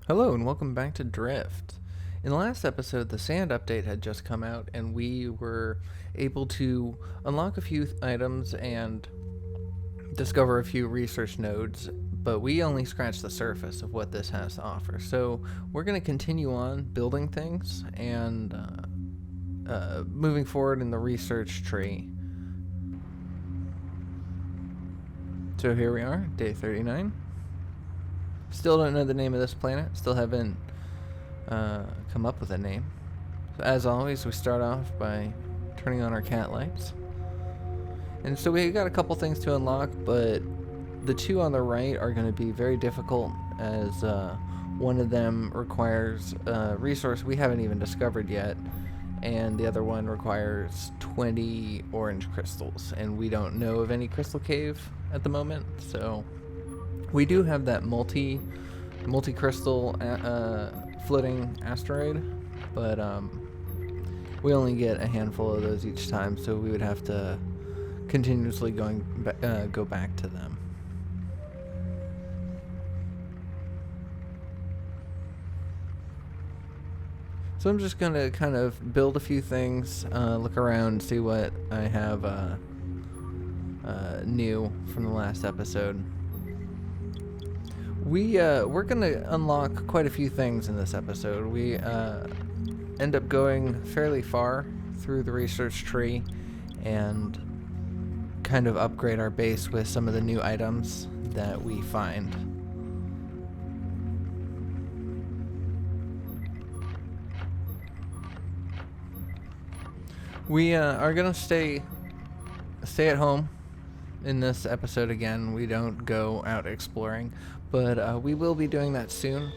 Hello and welcome back to Drift. In the last episode, the sand update had just come out, and we were able to unlock a few items and discover a few research nodes, but we only scratched the surface of what this has to offer. So we're going to continue on building things and moving forward in the research tree. So here we are, day 39. Still don't know the name of this planet. Still haven't come up with a name. So as always, we start off by turning on our cat lights. And so we got a couple things to unlock, but the two on the right are going to be very difficult as one of them requires a resource we haven't even discovered yet, and the other one requires 20 orange crystals, and we don't know of any crystal cave at the moment, so we do have that multi-crystal floating asteroid, but we only get a handful of those each time, so we would have to continuously go back to them. So I'm just gonna kind of build a few things, look around, see what I have new from the last episode. We're gonna unlock quite a few things in this episode. We end up going fairly far through the research tree and kind of upgrade our base with some of the new items that we find. We are gonna stay at home in this episode again. We don't go out exploring, but we will be doing that soon.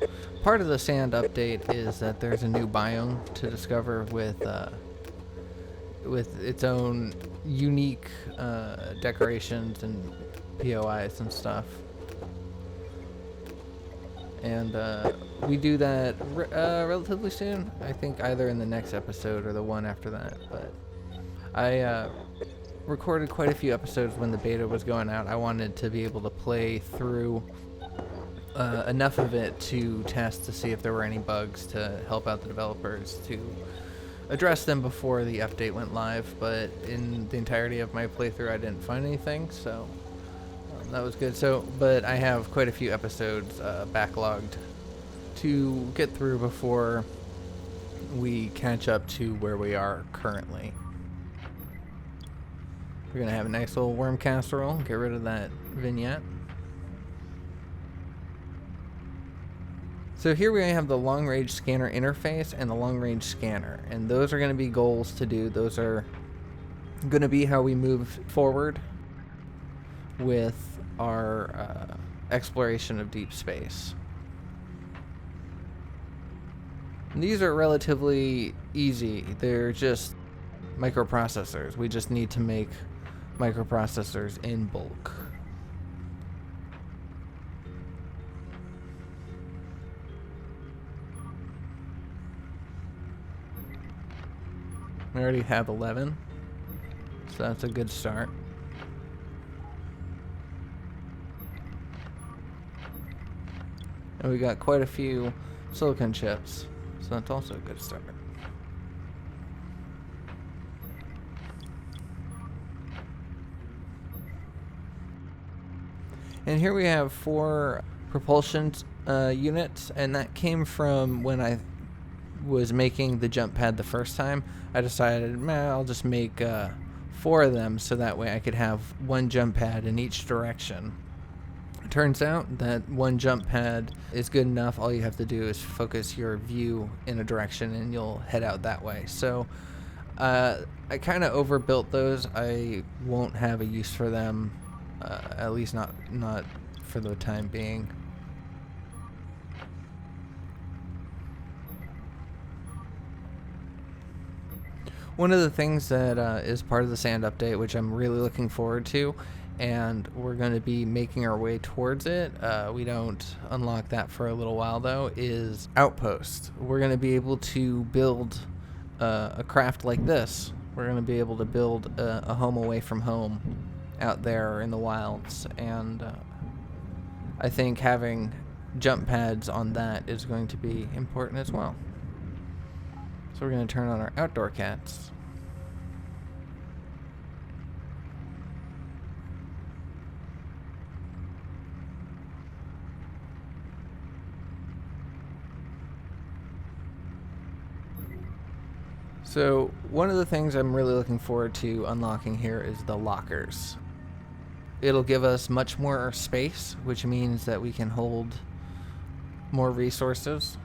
Part of the sand update is that there's a new biome to discover with its own unique decorations and POIs and stuff. And we do that relatively soon. I think either in the next episode or the one after that. But I recorded quite a few episodes when the beta was going out. I wanted to be able to play through enough of it to test to see if there were any bugs to help out the developers to address them before the update went live, but in the entirety of my playthrough I didn't find anything, so that was good. But I have quite a few episodes backlogged to get through before we catch up to where we are currently. We're gonna have a nice little worm casserole, get rid of that vignette. So here we have the long-range scanner interface and the long-range scanner, and those are going to be goals to do. Those are going to be how we move forward with our exploration of deep space. And these are relatively easy. They're just microprocessors. We just need to make microprocessors in bulk. We already have 11, so that's a good start. And we got quite a few silicon chips, so that's also a good start. And here we have 4 propulsion units, and that came from when I was making the jump pad the first time. I decided, I'll just make 4 of them so that way I could have 1 jump pad in each direction. It turns out that 1 jump pad is good enough. All you have to do is focus your view in a direction and you'll head out that way. So I kind of overbuilt those. I won't have a use for them, at least not for the time being. One of the things that is part of the sand update, which I'm really looking forward to, and we're going to be making our way towards it, we don't unlock that for a little while though, is Outpost. We're going to be able to build a craft like this. We're going to be able to build a home away from home out there in the wilds, and I think having jump pads on that is going to be important as well. So we're going to turn on our outdoor cats. So one of the things I'm really looking forward to unlocking here is the lockers. It'll give us much more space, which means that we can hold more resources.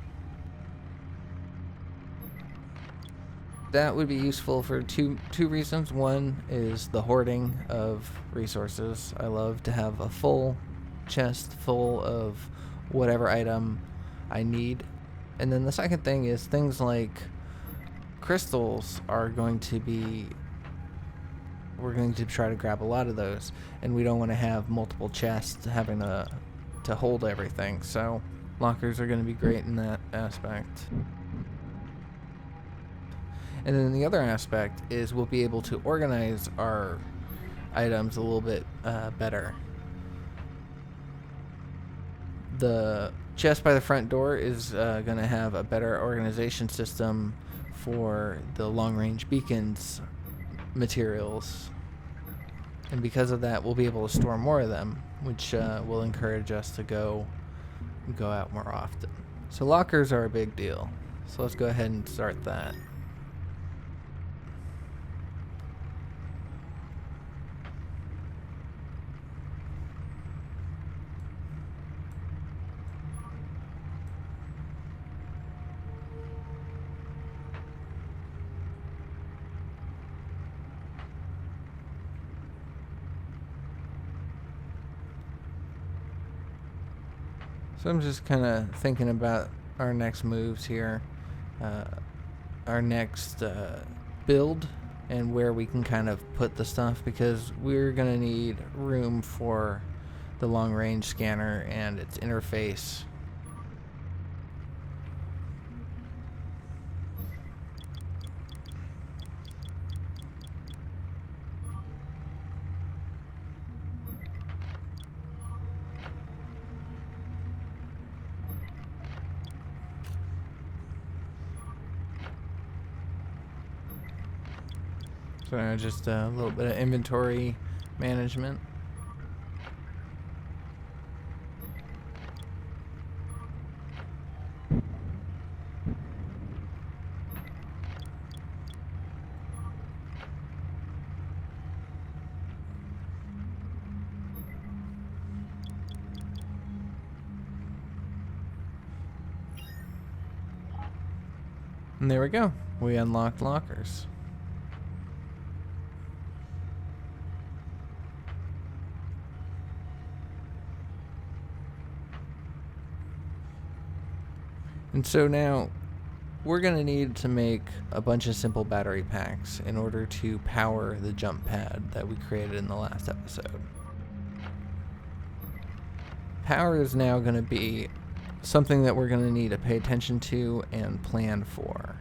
That would be useful for two reasons. One is the hoarding of resources. I love to have a full chest full of whatever item I need. And then the second thing is things like crystals are going to be, we're going to try to grab a lot of those, and we don't want to have multiple chests having to hold everything. So lockers are going to be great in that aspect. And then the other aspect is we'll be able to organize our items a little bit better. The chest by the front door is going to have a better organization system for the long-range beacons materials, and because of that we'll be able to store more of them, which will encourage us to go out more often. So lockers are a big deal, so let's go ahead and start that. So I'm just kind of thinking about our next moves here, our next build, and where we can kind of put the stuff, because we're going to need room for the long range scanner and its interface. So just a little bit of inventory management. And there we go. We unlocked lockers. And so now we're going to need to make a bunch of simple battery packs in order to power the jump pad that we created in the last episode. Power is now going to be something that we're going to need to pay attention to and plan for.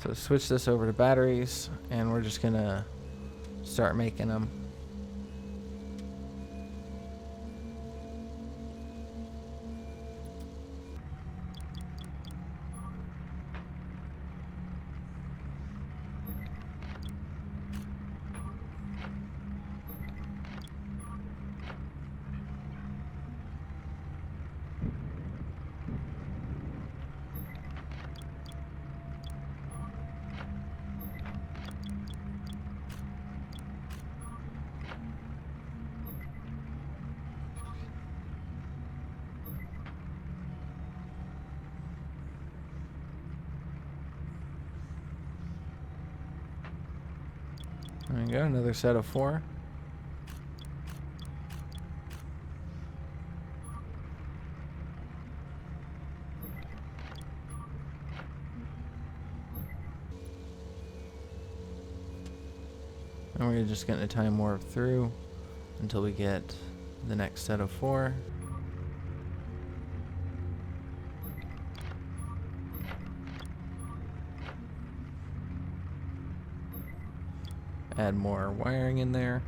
So switch this over to batteries, and we're just going to start making them. There we go, another set of 4. And we're just going to time warp through until we get the next set of 4. Add more wiring in there.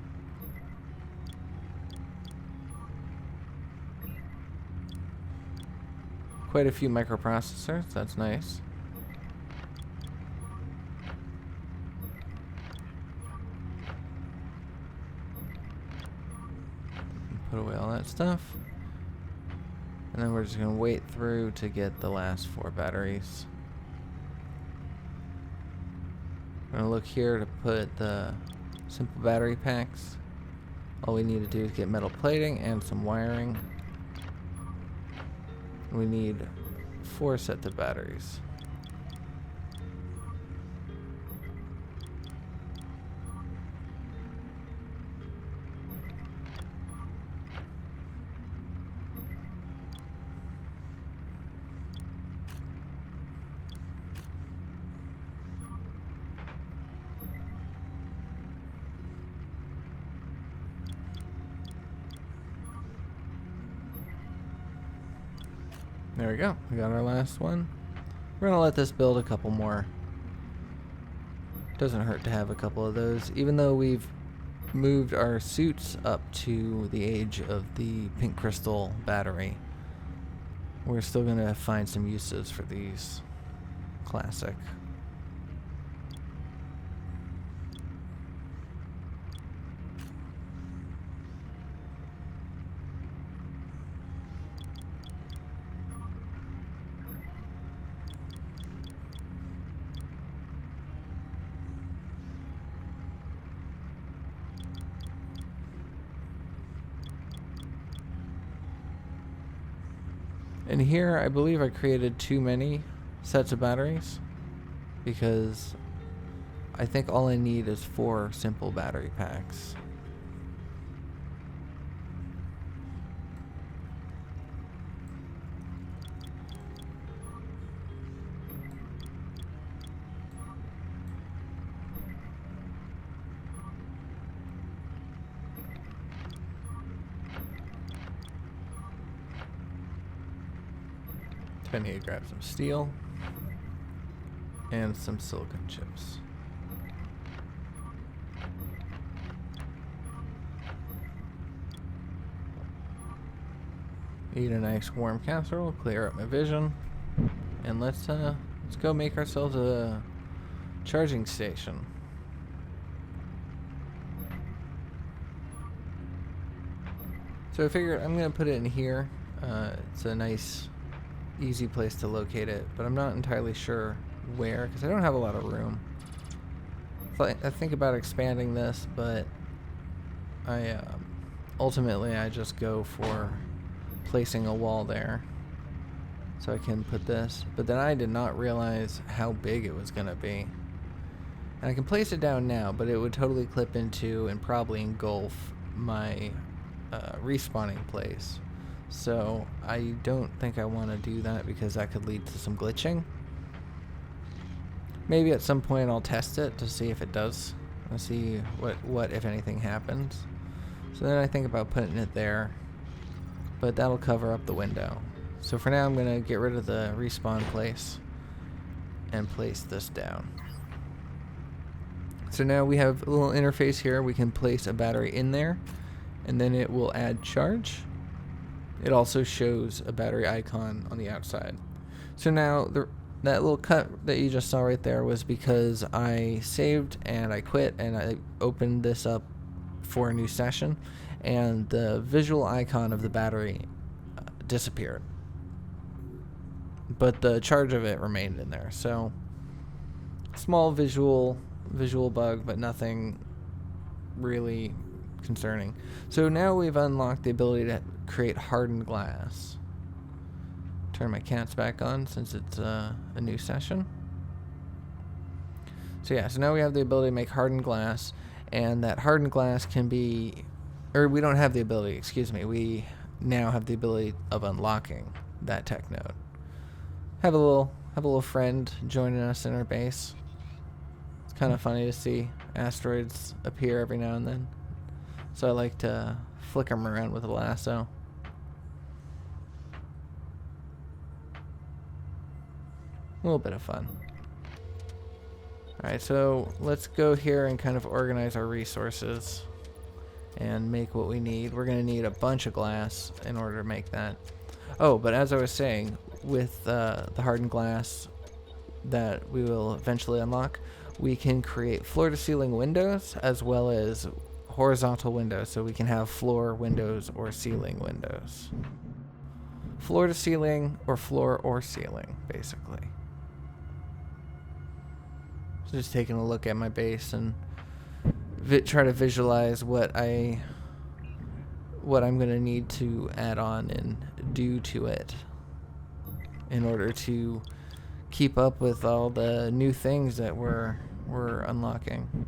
Quite a few microprocessors, that's nice. Put away all that stuff. And then we're just going to wait through to get the last 4 batteries. I'm going to look here to put the simple battery packs. All we need to do is get metal plating and some wiring. We need 4 sets of batteries. There we go. We got our last one. We're going to let this build a couple more. Doesn't hurt to have a couple of those. Even though we've moved our suits up to the age of the pink crystal battery, we're still going to find some uses for these. Classic. And here, I believe I created too many sets of batteries because I think all I need is 4 simple battery packs. I need to grab some steel and some silicon chips. Eat a nice warm casserole, clear up my vision, and let's go make ourselves a charging station. So I figured I'm gonna put it in here. It's a nice easy place to locate it, but I'm not entirely sure where because I don't have a lot of room. I think about expanding this, but ultimately I just go for placing a wall there so I can put this, but then I did not realize how big it was gonna be. And I can place it down now, but it would totally clip into and probably engulf my respawning place. So I don't think I want to do that because that could lead to some glitching. Maybe at some point I'll test it to see if it does. I'll see what if anything happens. So then I think about putting it there, but that'll cover up the window. So for now I'm going to get rid of the respawn place and place this down. So now we have a little interface here. We can place a battery in there and then it will add charge. It also shows a battery icon on the outside. So now that little cut that you just saw right there was because I saved and I quit and I opened this up for a new session and the visual icon of the battery disappeared. But the charge of it remained in there. So small visual bug, but nothing really concerning. So now we've unlocked the ability to create hardened glass. Turn my cats back on since it's a new session. So yeah, so now we have the ability to make hardened glass, and that hardened glass can be, or we don't have the ability, excuse me, we now have the ability of unlocking that tech node. Have a little friend joining us in our base. It's kind of funny to see asteroids appear every now and then. So I like to flick them around with a lasso. A little bit of fun. Alright, so let's go here and kind of organize our resources and make what we need. We're going to need a bunch of glass in order to make that. Oh, but as I was saying, with the hardened glass that we will eventually unlock, we can create floor-to-ceiling windows as well as horizontal windows, so we can have floor windows or ceiling windows. Floor-to-ceiling or floor or ceiling, basically. So just taking a look at my base and try to visualize what I'm going to need to add on and do to it in order to keep up with all the new things that we're unlocking.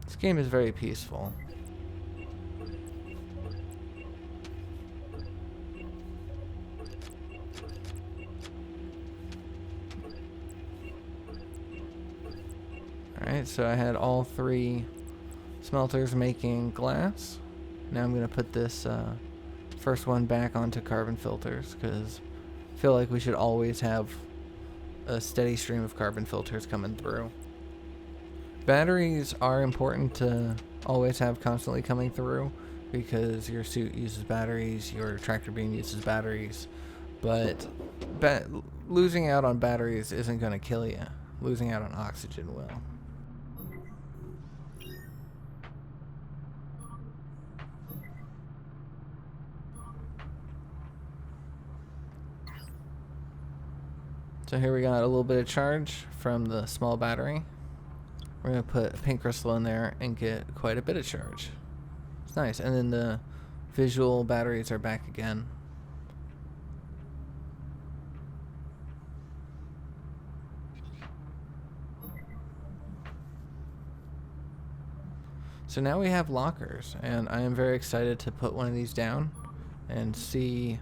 This game is very peaceful. Alright, so I had all 3 smelters making glass. Now I'm going to put this first one back onto carbon filters, because I feel like we should always have a steady stream of carbon filters coming through. Batteries are important to always have constantly coming through, because your suit uses batteries, your tractor beam uses batteries, but losing out on batteries isn't going to kill you. Losing out on oxygen will. So here we got a little bit of charge from the small battery. We're going to put a pink crystal in there and get quite a bit of charge. It's nice. And then the visual batteries are back again. So now we have lockers, and I am very excited to put one of these down and see,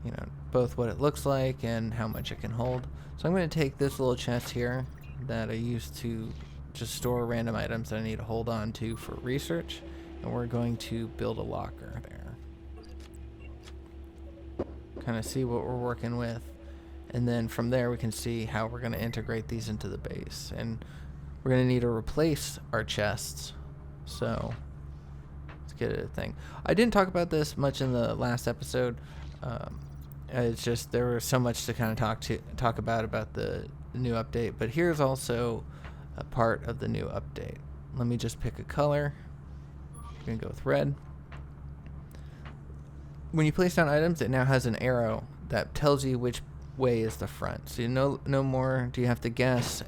you know, both what it looks like and how much it can hold. So I'm going to take this little chest here that I used to just store random items that I need to hold on to for research, and we're going to build a locker there. Kind of see what we're working with, and then from there we can see how we're going to integrate these into the base. And we're going to need to replace our chests, so let's get it a thing. I didn't talk about this much in the last episode. It's just there was so much to kind of talk about the new update, but here's also a part of the new update. Let me just pick a color. I'm gonna go with red. When you place down items, it now has an arrow that tells you which way is the front. So no more do you have to guess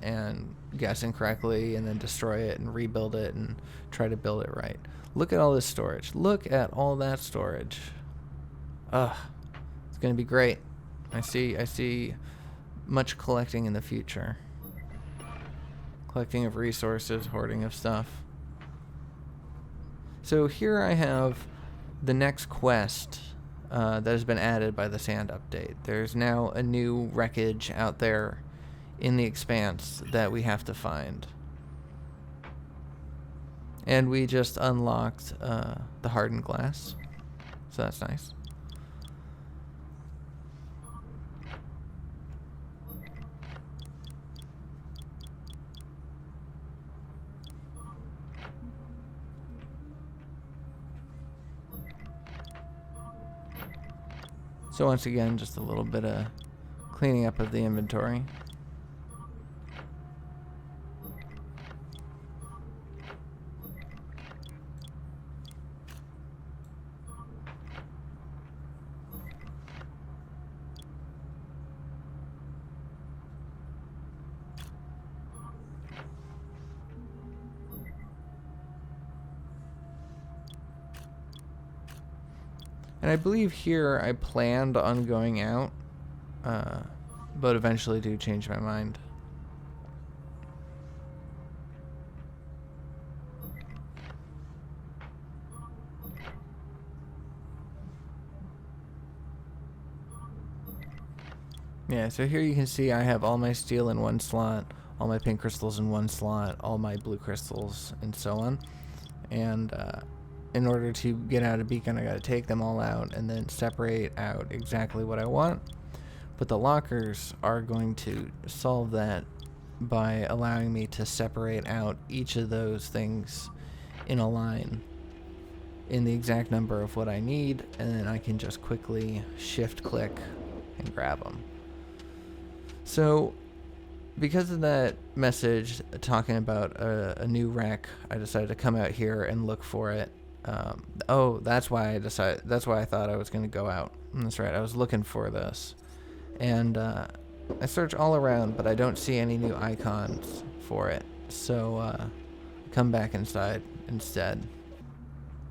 incorrectly and then destroy it and rebuild it and try to build it right. Look at all this storage. Look at all that storage. Ugh. It's gonna be great. I see much collecting in the future. Collecting of resources, hoarding of stuff. So here I have the next quest that has been added by the sand update. There's now a new wreckage out there in the expanse that we have to find. And we just unlocked the hardened glass. So that's nice. So once again, just a little bit of cleaning up of the inventory. And I believe here I planned on going out, but eventually do change my mind. Yeah, so here you can see I have all my steel in one slot, all my pink crystals in one slot, all my blue crystals, and so on. And in order to get out a beacon, I gotta take them all out and then separate out exactly what I want. But the lockers are going to solve that by allowing me to separate out each of those things in a line in the exact number of what I need, and then I can just quickly shift click and grab them. So because of that message talking about a new wreck, I decided to come out here and look for it. That's why I thought I was going to go out. That's right, I was looking for this. And I search all around, but I don't see any new icons for it. So come back inside instead.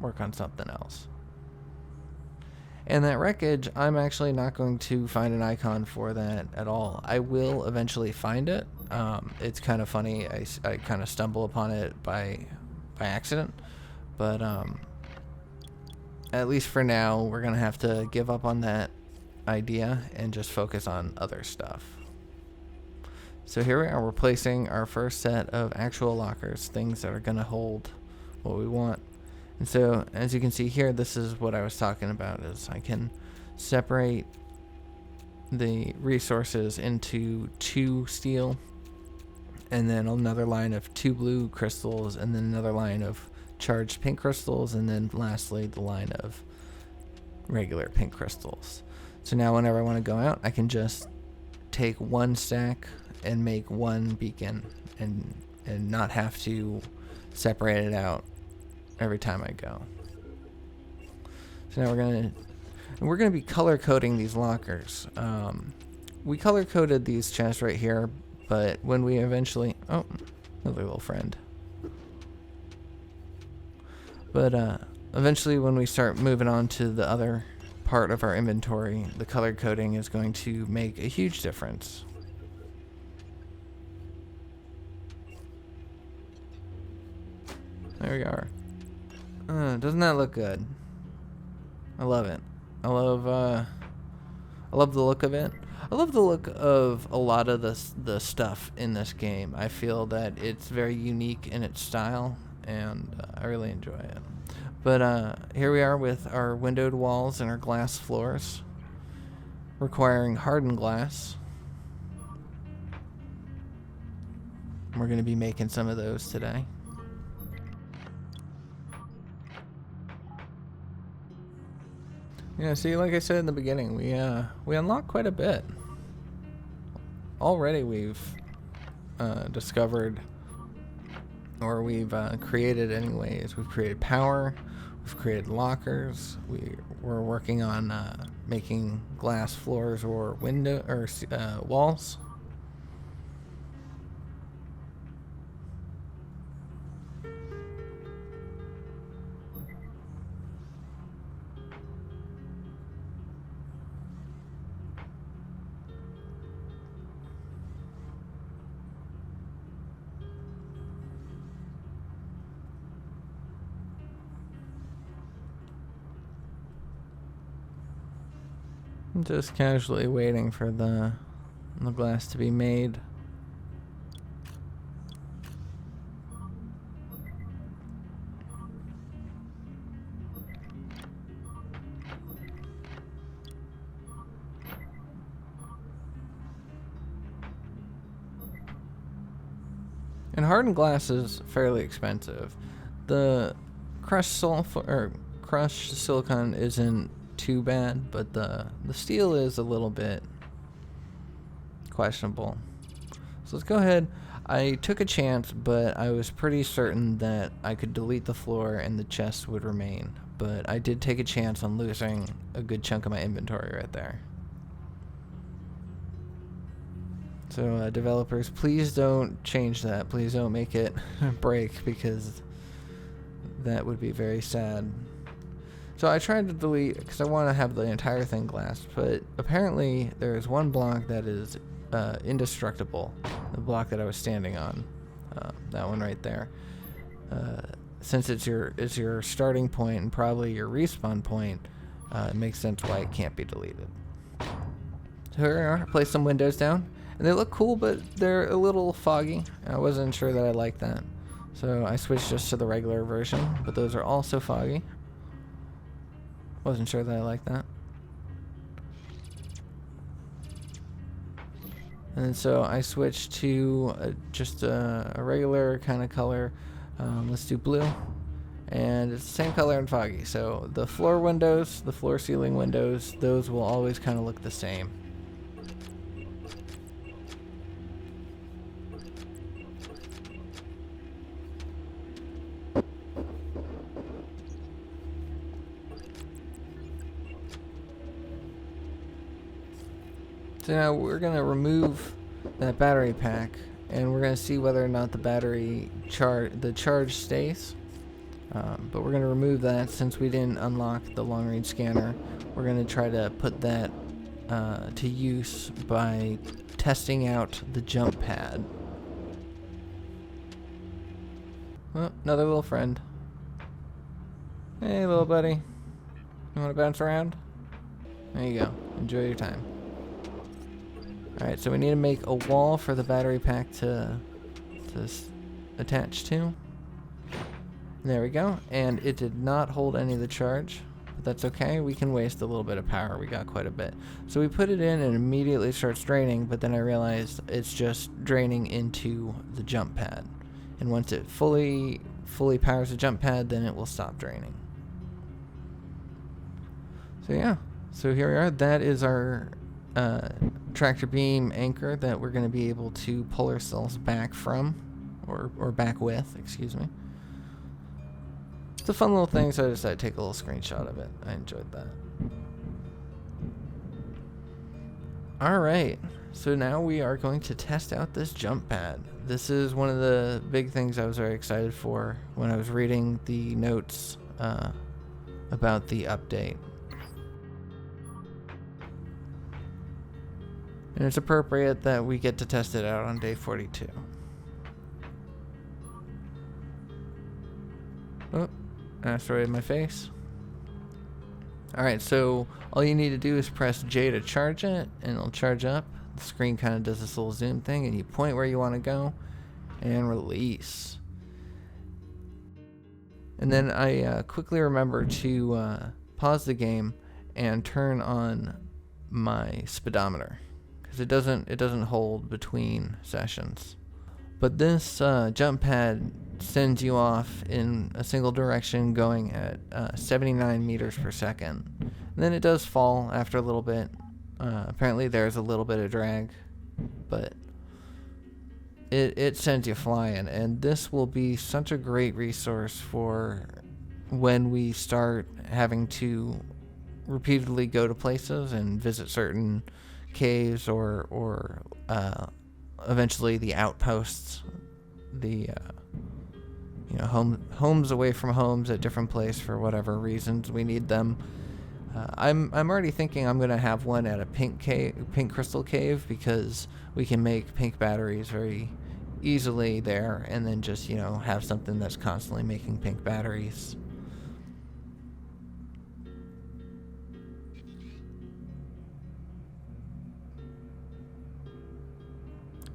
Work on something else. And that wreckage, I'm actually not going to find an icon for that at all. I will eventually find it. It's kind of funny. I kind of stumble upon it by accident. But at least for now, we're going to have to give up on that idea and just focus on other stuff. So here we are, we're placing our first set of actual lockers, things that are going to hold what we want. And so, as you can see here, this is what I was talking about, is I can separate the resources into 2 steel, and then another line of 2 blue crystals, and then another line of charged pink crystals, and then lastly, the line of regular pink crystals. So now whenever I want to go out, I can just take 1 stack and make 1 beacon and not have to separate it out every time I go. So now we're gonna be color coding these lockers. We color coded these chests right here, but when we eventually, another little friend. But eventually, when we start moving on to the other part of our inventory, the color coding is going to make a huge difference. There we are. Doesn't that look good? I love it. I love the look of it. I love the look of a lot of the stuff in this game. I feel that it's very unique in its style, and I really enjoy it. But here we are with our windowed walls and our glass floors, requiring hardened glass. We're going to be making some of those today. Yeah, see, like I said in the beginning, we unlocked quite a bit. Already we've discovered, or we've created anyways, we've created power, we've created lockers, we're working on making glass floors or window or walls. I'm just casually waiting for the glass to be made. And hardened glass is fairly expensive. The crushed silicon isn't too bad, but the steel is a little bit questionable. So let's go ahead. I took a chance, but I was pretty certain that I could delete the floor and the chest would remain. But I did take a chance on losing a good chunk of my inventory right there. So developers, please don't change that. Please don't make it break, because that would be very sad. So I tried to delete, because I want to have the entire thing glassed, but apparently there is one block that is indestructible. The block that I was standing on, that one right there. Since it's your starting point and probably your respawn point, it makes sense why it can't be deleted. So here we are. I placed some windows down, and they look cool, but they're a little foggy. I wasn't sure that I liked that. So I switched just to the regular version, but those are also foggy. Wasn't sure that I liked that. And so I switched to just a regular kind of color. Let's do blue. And it's the same color and foggy. So the floor windows, the floor ceiling windows, those will always kind of look the same. So now we're going to remove that battery pack, and we're going to see whether or not the charge stays. But we're going to remove that since we didn't unlock the long-range scanner. We're going to try to put that to use by testing out the jump pad. Oh, another little friend. Hey, little buddy. You want to bounce around? There you go. Enjoy your time. Alright, so we need to make a wall for the battery pack to attach to. There we go. And it did not hold any of the charge. But that's okay. We can waste a little bit of power. We got quite a bit. So we put it in and immediately starts draining, but then I realized it's just draining into the jump pad. And once it fully powers the jump pad, then it will stop draining. So yeah. So here we are. That is our tractor beam anchor that we're going to be able to pull ourselves back from, or back with, excuse me. It's a fun little thing, so I decided to take a little screenshot of it. I enjoyed that. Alright, so now we are going to test out this jump pad. This is one of the big things I was very excited for when I was reading the notes about the update. And it's appropriate that we get to test it out on day 42. Oh, asteroid in my face. Alright, so all you need to do is press J to charge it, and it'll charge up. The screen kind of does this little zoom thing, and you point where you want to go, and release. And then I quickly remember to pause the game and turn on my speedometer, because it doesn't hold between sessions. But this jump pad sends you off in a single direction going at 79 meters per second. And then it does fall after a little bit. Apparently there's a little bit of drag, but it sends you flying. And this will be such a great resource for when we start having to repeatedly go to places and visit certain caves or eventually the outposts, the homes away from homes at different places for whatever reasons we need them. I'm already thinking I'm gonna have one at a pink crystal cave, because we can make pink batteries very easily there, and then just have something that's constantly making pink batteries.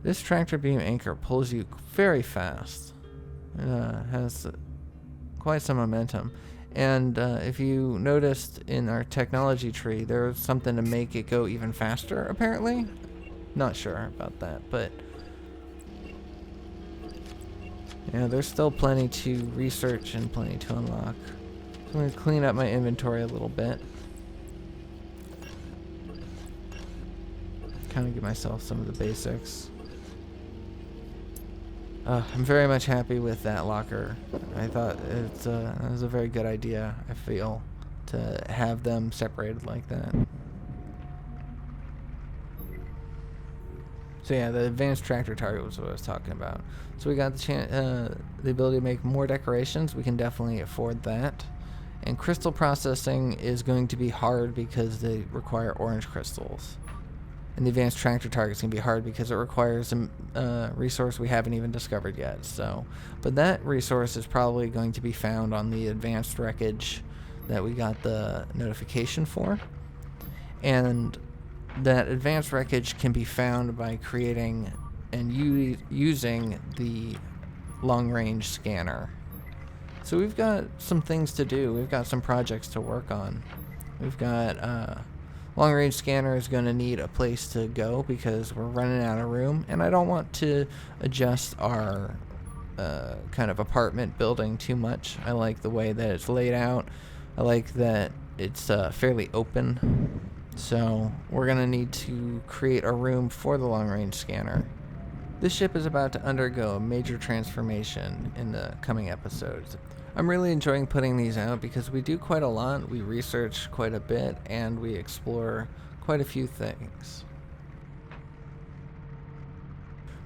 This tractor beam anchor pulls you very fast. Has quite some momentum. And if you noticed in our technology tree, there was something to make it go even faster, apparently. Not sure about that, but yeah, there's still plenty to research and plenty to unlock. So I'm going to clean up my inventory a little bit. Kind of give myself some of the basics. I'm very much happy with that locker. I thought it was a very good idea, I feel, to have them separated like that. So yeah, the advanced tractor target was what I was talking about. So we got the ability to make more decorations. We can definitely afford that. And crystal processing is going to be hard because they require orange crystals. And the advanced tractor target's going to be hard because it requires a resource we haven't even discovered yet. So, but that resource is probably going to be found on the advanced wreckage that we got the notification for. And that advanced wreckage can be found by creating and using the long-range scanner. So we've got some things to do. We've got some projects to work on. We've got long-range scanner is going to need a place to go because we're running out of room, and I don't want to adjust our kind of apartment building too much. I like the way that it's laid out. I like that it's fairly open. So we're going to need to create a room for the long-range scanner. This ship is about to undergo a major transformation in the coming episodes. I'm really enjoying putting these out because we do quite a lot, we research quite a bit, and we explore quite a few things.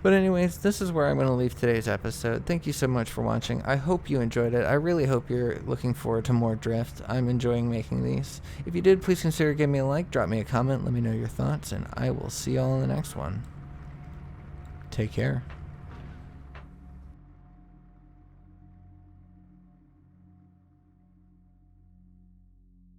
But anyways, this is where I'm going to leave today's episode. Thank you so much for watching. I hope you enjoyed it. I really hope you're looking forward to more Drift. I'm enjoying making these. If you did, please consider giving me a like, drop me a comment, let me know your thoughts, and I will see y'all in the next one. Take care.